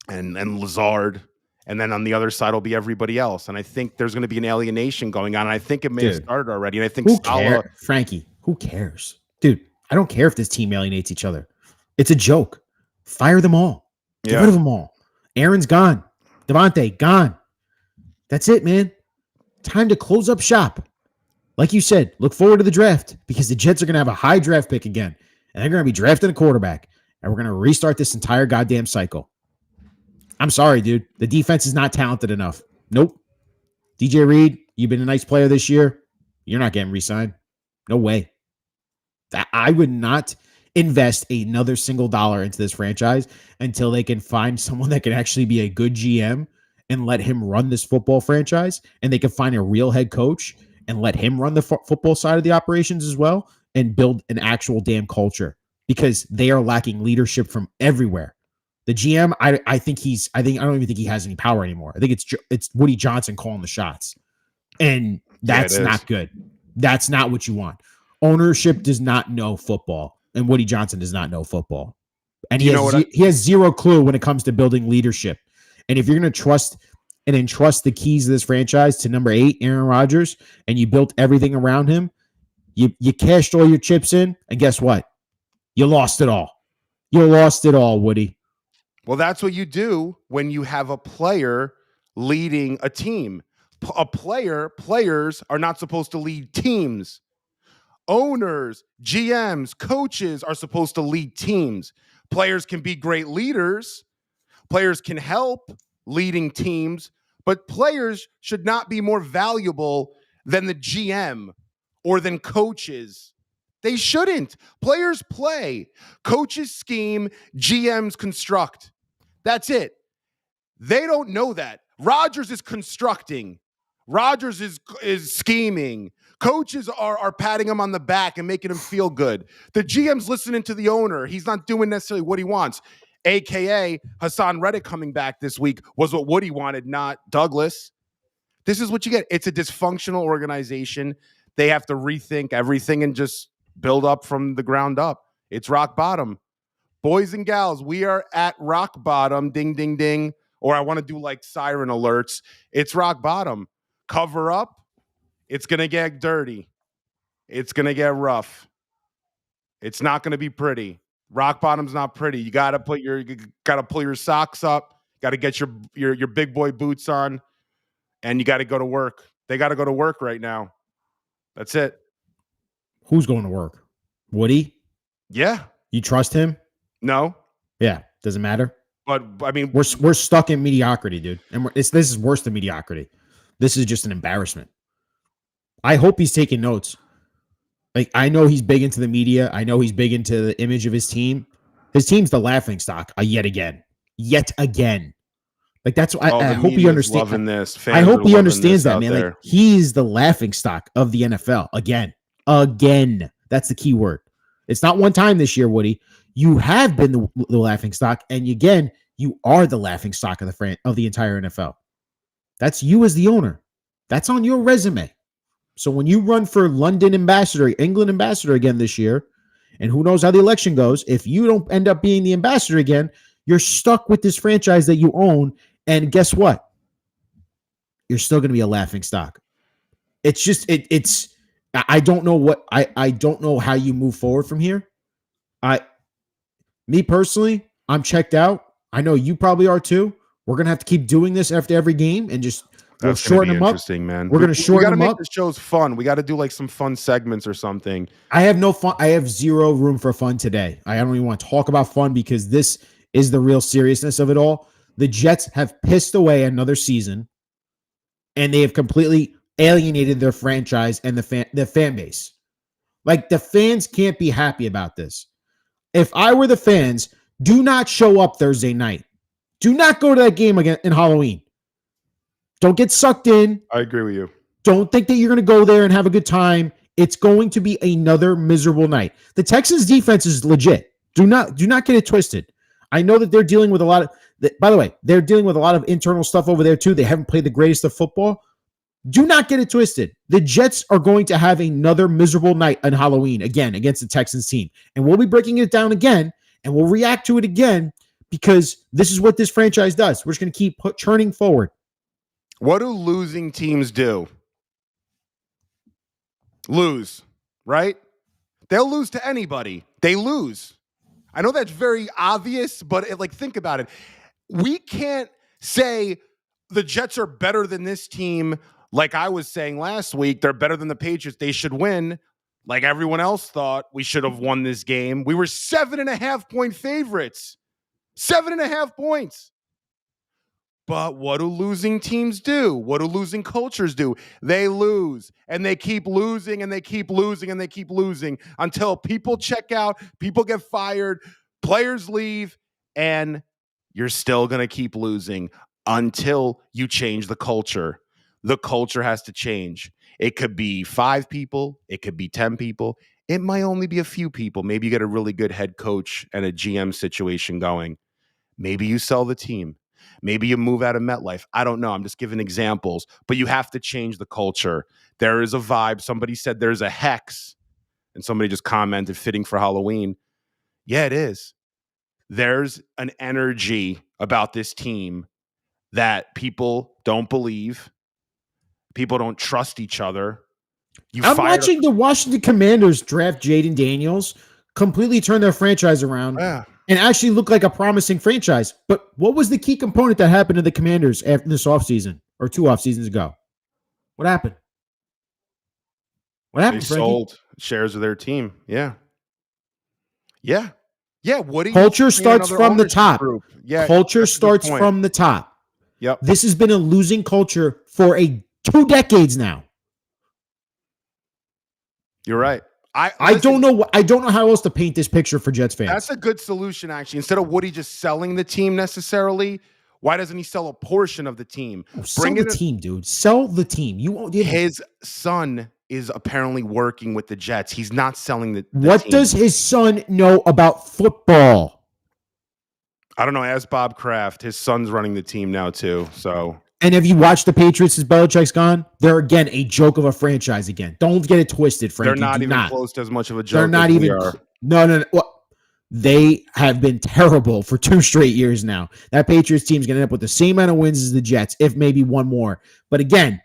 and Lazard. And then on the other side will be everybody else. And I think there's going to be an alienation going on. And I think it may have started already. And I think Frankie, who cares? Dude, I don't care if this team alienates each other. It's a joke. Fire them all. Get rid of them all. Aaron's gone. Devontae, gone. That's it, man. Time to close up shop. Like you said, look forward to the draft because the Jets are going to have a high draft pick again. And they're going to be drafting a quarterback. And we're going to restart this entire goddamn cycle. I'm sorry, dude. The defense is not talented enough. Nope. DJ Reed, you've been a nice player this year. You're not getting re-signed. No way. I would not invest another single dollar into this franchise until they can find someone that can actually be a good GM and let him run this football franchise, and they can find a real head coach and let him run the football side of the operations as well and build an actual damn culture, because they are lacking leadership from everywhere. The GM, I don't even think he has any power anymore. I think it's Woody Johnson calling the shots, and that's not good. That's not what you want. Ownership does not know football, and Woody Johnson does not know football, and he has zero clue when it comes to building leadership. And if you're going to trust and entrust the keys of this franchise to number 8, Aaron Rodgers, and you built everything around him, you cashed all your chips in, and guess what? You lost it all. You lost it all, Woody. Well, that's what you do when you have a player leading a team. Players are not supposed to lead teams. Owners, GMs, coaches are supposed to lead teams. Players can be great leaders. Players can help leading teams, but players should not be more valuable than the GM or than coaches. They shouldn't. Players play. Coaches scheme. GMs construct. That's it. They don't know that. Rodgers is constructing. Rodgers is scheming. Coaches are patting him on the back and making him feel good. The GM's listening to the owner. He's not doing necessarily what he wants. AKA Hassan Reddick coming back this week was what Woody wanted, not Douglas. This is what you get. It's a dysfunctional organization. They have to rethink everything and just build up from the ground up. It's rock bottom. Boys and gals, we are at rock bottom. Ding, ding, ding. Or I want to do like siren alerts. It's rock bottom. Cover up. It's going to get dirty. It's going to get rough. It's not going to be pretty. Rock bottom's not pretty. You got to pull your socks up. Got to get your big boy boots on, and you got to go to work. They got to go to work right now. That's it. Who's going to work? Woody? Yeah. You trust him? No. Yeah. Doesn't matter. But I mean, we're stuck in mediocrity, dude, and this is worse than mediocrity. This is just an embarrassment. I hope he's taking notes. Like, I know he's big into the media. I know he's big into the image of his team. His team's the laughingstock yet again. Like, that's why I hope he understands. Loving this. I hope he understands that, man. Like, he's the laughingstock of the NFL again. That's the key word. It's not one time this year, Woody. You have been the laughingstock, and again, you are the laughingstock of the entire NFL. That's you as the owner. That's on your resume. So when you run for England ambassador again this year, and who knows how the election goes, if you don't end up being the ambassador again, you're stuck with this franchise that you own. And guess what? You're still going to be a laughing stock. It's just, I don't know I don't know how you move forward from here. Me personally, I'm checked out. I know you probably are too. We're going to have to keep doing this after every game and just we'll shorten them up. Interesting, man. We're going to shorten them up. We got to make the shows fun. We got to do like some fun segments or something. I have no fun. I have zero room for fun today. I don't even want to talk about fun because this is the real seriousness of it all. The Jets have pissed away another season, and they have completely alienated their franchise and the fan base. Like, the fans can't be happy about this. If I were the fans, do not show up Thursday night. Do not go to that game again in Halloween. Don't get sucked in. I agree with you. Don't think that you're going to go there and have a good time. It's going to be another miserable night. The Texans defense is legit. Do not get it twisted. I know that they're dealing with a lot of, by the way, they're dealing with a lot of internal stuff over there too. They haven't played the greatest of football. Do not get it twisted. The Jets are going to have another miserable night on Halloween again against the Texans team. And we'll be breaking it down again, and we'll react to it again because this is what this franchise does. We're just going to keep churning forward. What do losing teams do? Lose, right? They'll lose to anybody. They lose. I know that's very obvious, but think about it. We can't say the Jets are better than this team. Like I was saying last week, they're better than the Patriots. They should win. Like everyone else thought we should have won this game. We were 7.5 point favorites. 7.5 points. But what do losing teams do? What do losing cultures do? They lose and they keep losing and they keep losing and they keep losing until people check out, people get fired, players leave, and you're still going to keep losing until you change the culture. The culture has to change. It could be 5 people. It could be 10 people. It might only be a few people. Maybe you get a really good head coach and a GM situation going. Maybe you sell the team. Maybe you move out of MetLife. I don't know. I'm just giving examples. But you have to change the culture. There is a vibe. Somebody said there's a hex. And somebody just commented, fitting for Halloween. Yeah, it is. There's an energy about this team that people don't believe. People don't trust each other. I'm watching the Washington Commanders draft Jaden Daniels, completely turn their franchise around. Yeah. And actually look like a promising franchise. But what was the key component that happened to the Commanders after this offseason or 2 off seasons ago? What happened? What happened, They Frankie? sold shares of their team. Yeah. Yeah. Yeah. What do you Culture starts from the top. Group? Yeah. Culture starts from the top. Yep. This has been a losing culture for 2 decades now. You're right. I don't know how else to paint this picture for Jets fans. That's a good solution, actually. Instead of Woody just selling the team necessarily, why doesn't he sell a portion of the team? Sell the team, dude. Sell the team. His son is apparently working with the Jets. He's not selling the What team. does his son know about football? I don't know. Ask Bob Kraft. His son's running the team now, too. So. And have you watched the Patriots since Belichick's gone? They're, again, a joke of a franchise again. Don't get it twisted, Frankie. They're not even close to as much of a joke. They're not even. No. Well, they have been terrible for 2 straight years now. That Patriots team is going to end up with the same amount of wins as the Jets, if maybe one more. But again,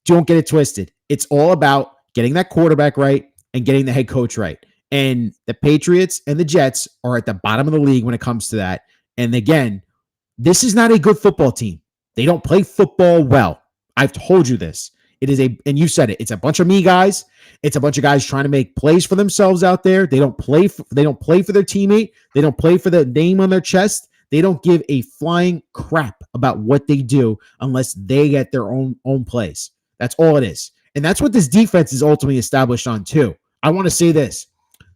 don't get it twisted. It's all about getting that quarterback right and getting the head coach right. And the Patriots and the Jets are at the bottom of the league when it comes to that. And again, this is not a good football team. They don't play football well. I've told you this. It is and you said it. It's a bunch of me guys. It's a bunch of guys trying to make plays for themselves out there. They don't play for their teammate. They don't play for the name on their chest. They don't give a flying crap about what they do unless they get their own plays. That's all it is. And that's what this defense is ultimately established on too. I want to say this.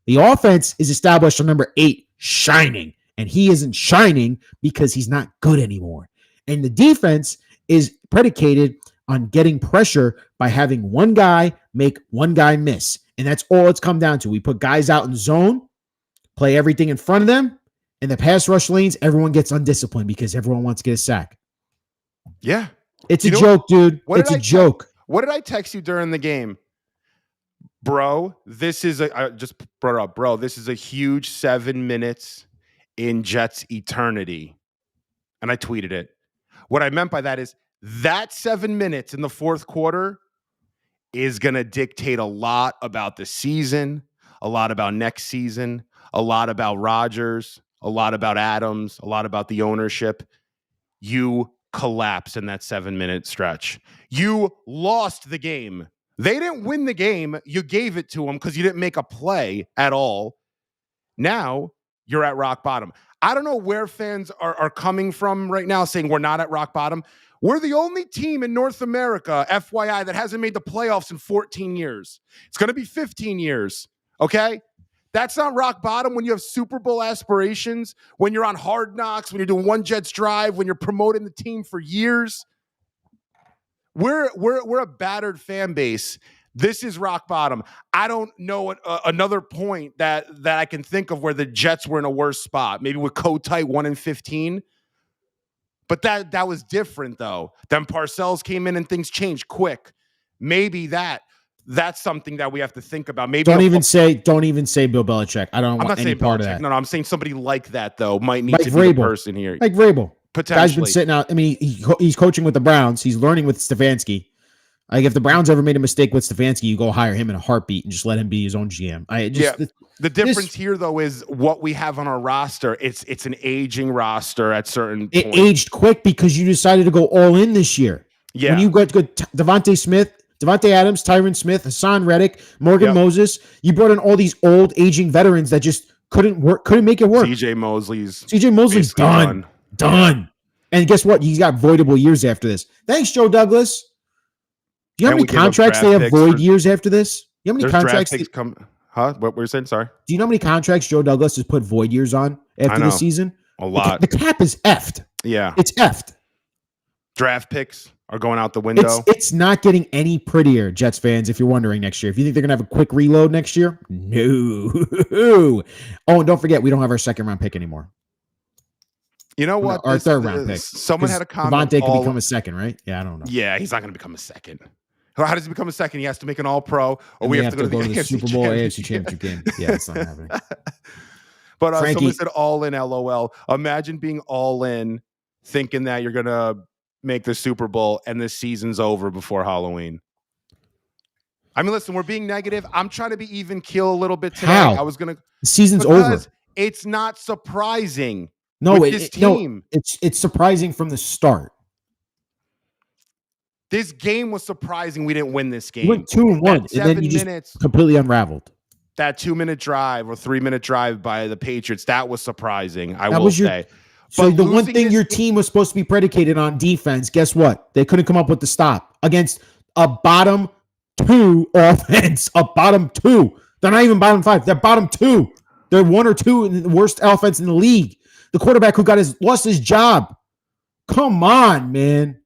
The offense is established on number 8, shining. And he isn't shining because he's not good anymore. And the defense is predicated on getting pressure by having one guy make one guy miss. And that's all it's come down to. We put guys out in zone, play everything in front of them. In the pass rush lanes, everyone gets undisciplined because everyone wants to get a sack. Yeah. It's a joke, dude. It's a joke. What did I text you during the game? Bro, I just brought it up. Bro, this is a huge 7 minutes in Jets eternity. And I tweeted it. What I meant by that is that 7 minutes in the fourth quarter is going to dictate a lot about the season, a lot about next season, a lot about Rodgers, a lot about Adams, a lot about the ownership. You collapse in that 7-minute stretch. You lost the game. They didn't win the game. You gave it to them because you didn't make a play at all. Now you're at rock bottom. I don't know where fans are coming from right now saying we're not at rock bottom. We're the only team in North America, FYI, that hasn't made the playoffs in 14 years. It's going to be 15 years, okay? That's not rock bottom when you have Super Bowl aspirations, when you're on Hard Knocks, when you're doing One Jets Drive, when you're promoting the team for years. We're a battered fan base. This is rock bottom. I don't know another point that I can think of where the Jets were in a worse spot. Maybe with Kotite 1-15. But that was different, though. Then Parcells came in and things changed quick. Maybe that's something that we have to think about. Maybe don't even say Bill Belichick. I'm want any part Belichick. Of that. No, I'm saying somebody like that, though, might need to be the person here. Like Vrabel. Potentially. Guy's been sitting out. I mean, he's coaching with the Browns. He's learning with Stefanski. Like, if the Browns ever made a mistake with Stefanski, you go hire him in a heartbeat and just let him be his own GM. The difference here, though, is what we have on our roster. It's an aging roster at certain points. It aged quick because you decided to go all in this year. Yeah. When you got Devontae Smith, Devontae Adams, Tyron Smith, Hassan Reddick, Morgan Moses, you brought in all these old aging veterans that just couldn't make it work. CJ Mosley's done. And guess what? He's got voidable years after this. Thanks, Joe Douglas. Do you know how And many we give up contracts they draft have picks void for- years after this? You know how many There's draft contracts? picks come. Huh? What were you saying? Sorry. Do you know how many contracts Joe Douglas has put void years on I after know. this season? A lot. The cap is effed. Yeah. It's effed. Draft picks are going out the window. It's not getting any prettier, Jets fans, if you're wondering next year. If you think they're going to have a quick reload next year, no. Oh, and don't forget, we don't have our second round pick anymore. You know what? Our third round pick. Someone had a comment. Devontae could become a second, right? Yeah, I don't know. Yeah, he's not going to become a second. How does he become a second? He has to make an All-Pro, or And we they have to go to the AFC Super Bowl, AFC Championship game. Yeah, it's not happening. But Frankie, someone said all in, LOL. Imagine being all in, thinking that you're going to make the Super Bowl and the season's over before Halloween. I mean, listen, we're being negative. I'm trying to be even keel a little bit today. How? I was going to. The season's over. It's not surprising. No, this team. No, it's surprising from the start. This game was surprising. We didn't win this game. You went 2-1, and then you just completely unraveled. That 2-minute drive or 3-minute drive by the Patriots, that was surprising. I will say. So the one thing your team was supposed to be predicated on defense, guess what? They couldn't come up with the stop against a bottom 2 offense. A bottom 2. They're not even bottom 5. They're bottom 2. They're 1 or 2 in the worst offense in the league. The quarterback who lost his job. Come on, man.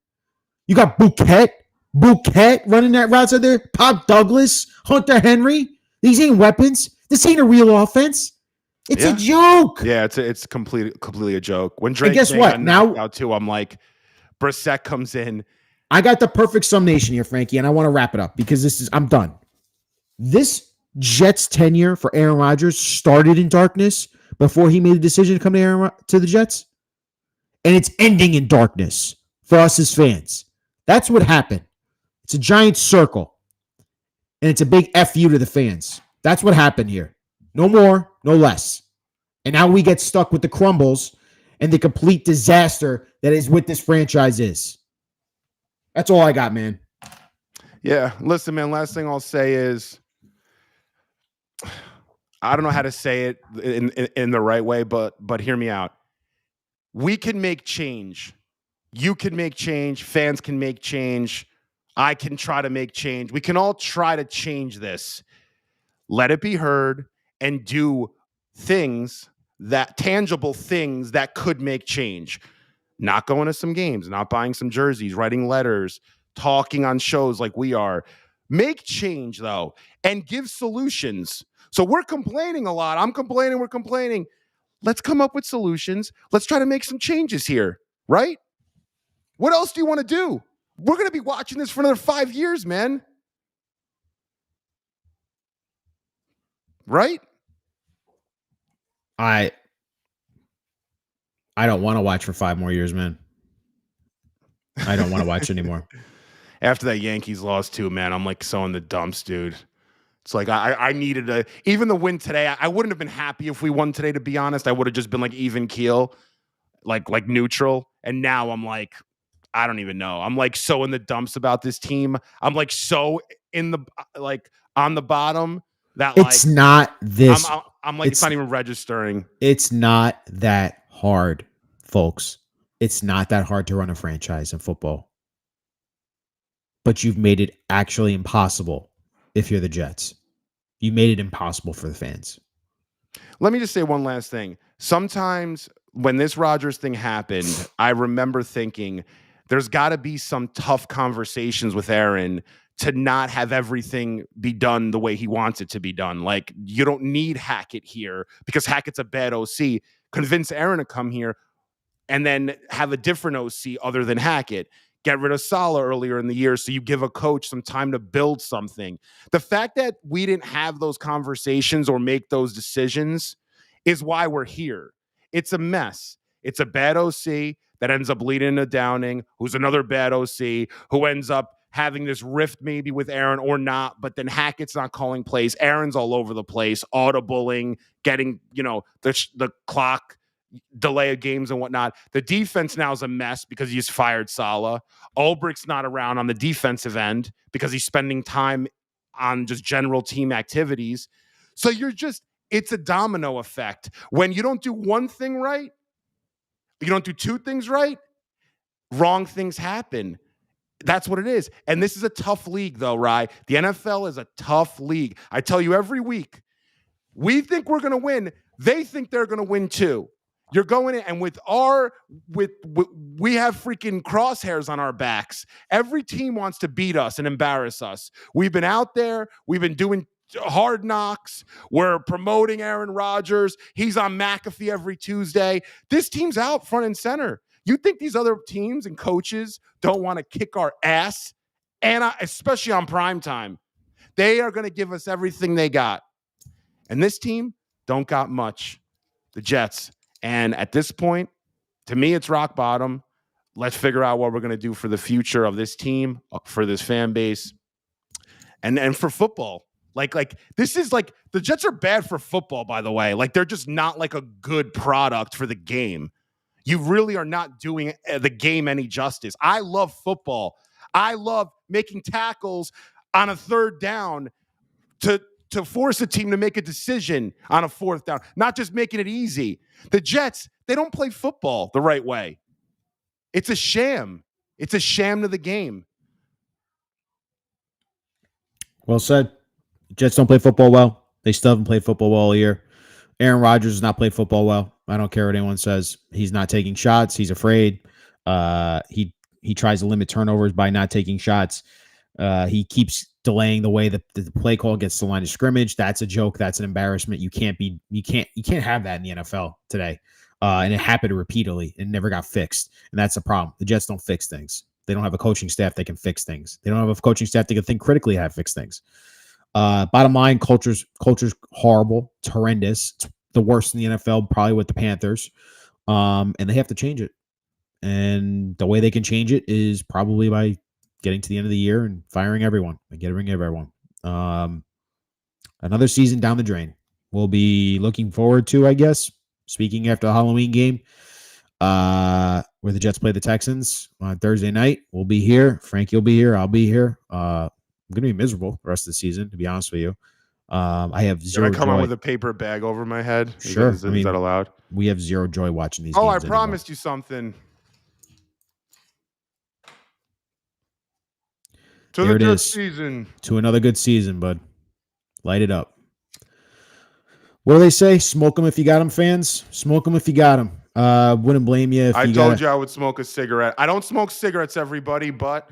You got Bouquet running that route out there. Pop Douglas, Hunter Henry. These ain't weapons. This ain't a real offense. It's a joke. Yeah, it's completely a joke. When Drake guess what? Now out too, I'm like, Brissett comes in. I got the perfect summation here, Frankie, and I want to wrap it up because I'm done. This Jets tenure for Aaron Rodgers started in darkness before he made the decision to come to the Jets, and it's ending in darkness for us as fans. That's what happened. It's a giant circle, and it's a big F you to the fans. That's what happened here. No more, no less. And now we get stuck with the crumbles and the complete disaster that is what this franchise is. That's all I got, man. Yeah, listen, man, last thing I'll say is I don't know how to say it in the right way, but hear me out. We can make change. You can make change. Fans can make change. I can try to make change. We can all try to change this. Let it be heard and do tangible things that could make change. Not going to some games, not buying some jerseys, writing letters, talking on shows like we are. Make change, though, and give solutions. So we're complaining a lot. I'm complaining. We're complaining. Let's come up with solutions. Let's try to make some changes here, right? What else do you want to do? We're going to be watching this for another 5 years, man. Right? I don't want to watch for 5 more years, man. I don't want to watch anymore. After that Yankees loss too, man, I'm like so in the dumps, dude. It's like I needed even the win today. I wouldn't have been happy if we won today, to be honest. I would have just been like even keel, like neutral. And now I'm like, I don't even know. I'm like so in the dumps about this team. I'm like so in the on the bottom that it's not this. I'm like it's not even registering. It's not that hard, folks. It's not that hard to run a franchise in football. But you've made it actually impossible if you're the Jets. You made it impossible for the fans. Let me just say one last thing. Sometimes when this Rodgers thing happened, I remember thinking there's got to be some tough conversations with Aaron to not have everything be done the way he wants it to be done. Like, you don't need Hackett here because Hackett's a bad OC. Convince Aaron to come here and then have a different OC other than Hackett. Get rid of Saleh earlier in the year so you give a coach some time to build something. The fact that we didn't have those conversations or make those decisions is why we're here. It's a mess. It's a bad OC that ends up leading into Downing, who's another bad OC, who ends up having this rift maybe with Aaron or not, but then Hackett's not calling plays. Aaron's all over the place, audibling, getting, the clock, delay of games and whatnot. The defense now is a mess because he's fired Saleh. Ulbricht's not around on the defensive end because he's spending time on just general team activities. So it's a domino effect. When you don't do one thing right, you don't do two things right, wrong things happen. That's what it is. And this is a tough league, though, Rye. The NFL is a tough league. I tell you every week, we think we're going to win. They think they're going to win too. You're going in, and we have freaking crosshairs on our backs. Every team wants to beat us and embarrass us. We've been out there. We've been doing hard knocks. We're promoting Aaron Rodgers. He's on McAfee every Tuesday. This team's out front and center. You think these other teams and coaches don't want to kick our ass? And especially on prime time. They are going to give us everything they got. And this team don't got much. The Jets. And at this point, to me, it's rock bottom. Let's figure out what we're going to do for the future of this team, for this fan base, and for football. Like this is like the Jets are bad for football, by the way. Like they're just not like a good product for the game. You really are not doing the game any justice. I love football. I love making tackles on a third down to force a team to make a decision on a fourth down, not just making it easy. The Jets, they don't play football the right way. It's a sham. It's a sham to the game. Well said. Jets don't play football well. They still haven't played football well all year. Aaron Rodgers has not played football well. I don't care what anyone says. He's not taking shots. He's afraid. He tries to limit turnovers by not taking shots. He keeps delaying the way that the play call gets to the line of scrimmage. That's a joke. That's an embarrassment. You can't have that in the NFL today. And it happened repeatedly and never got fixed. And that's the problem. The Jets don't fix things. They don't have a coaching staff that can fix things. They don't have a coaching staff that can think critically how to fix things. Bottom line, culture's horrible. It's horrendous. It's the worst in the NFL, probably with the Panthers. And they have to change it. And the way they can change it is probably by getting to the end of the year and firing everyone and getting rid of everyone. Another season down the drain. We'll be looking forward to, I guess, speaking after the Halloween game, where the Jets play the Texans on Thursday night. We'll be here. Frankie will be here. I'll be here. I'm going to be miserable the rest of the season, to be honest with you. I have zero Can I come joy. on with a paper bag over my head? Sure. Is that allowed? We have zero joy watching these games. games I promised you something. There it is. Season. To another good season, bud. Light it up. What do they say? Smoke them if you got them, fans. Smoke them if you got them. Wouldn't blame you if I told you I would smoke a cigarette. I don't smoke cigarettes, everybody, but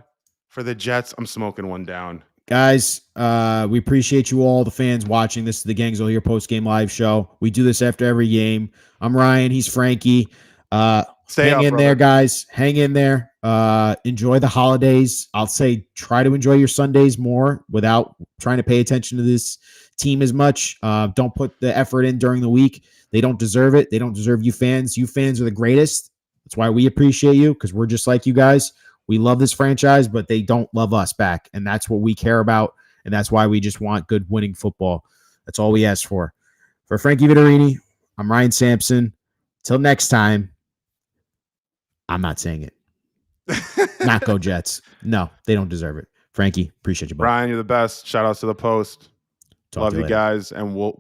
for the Jets, I'm smoking one down. Guys, we appreciate you all, the fans watching. This is the Gangzone Here Postgame Live Show. We do this after every game. I'm Ryan. He's Frankie. Hang in there, guys. Hang in there. Enjoy the holidays. I'll say try to enjoy your Sundays more without trying to pay attention to this team as much. Don't put the effort in during the week. They don't deserve it. They don't deserve you fans. You fans are the greatest. That's why we appreciate you, because we're just like you guys. We love this franchise, but they don't love us back. And that's what we care about. And that's why we just want good winning football. That's all we ask for. For Frankie Vittorini, I'm Ryan Sampson. Till next time, I'm not saying it. Not go Jets. No, they don't deserve it. Frankie, appreciate you, bud. Ryan, you're the best. Shout outs to the Post. Love you guys, and we'll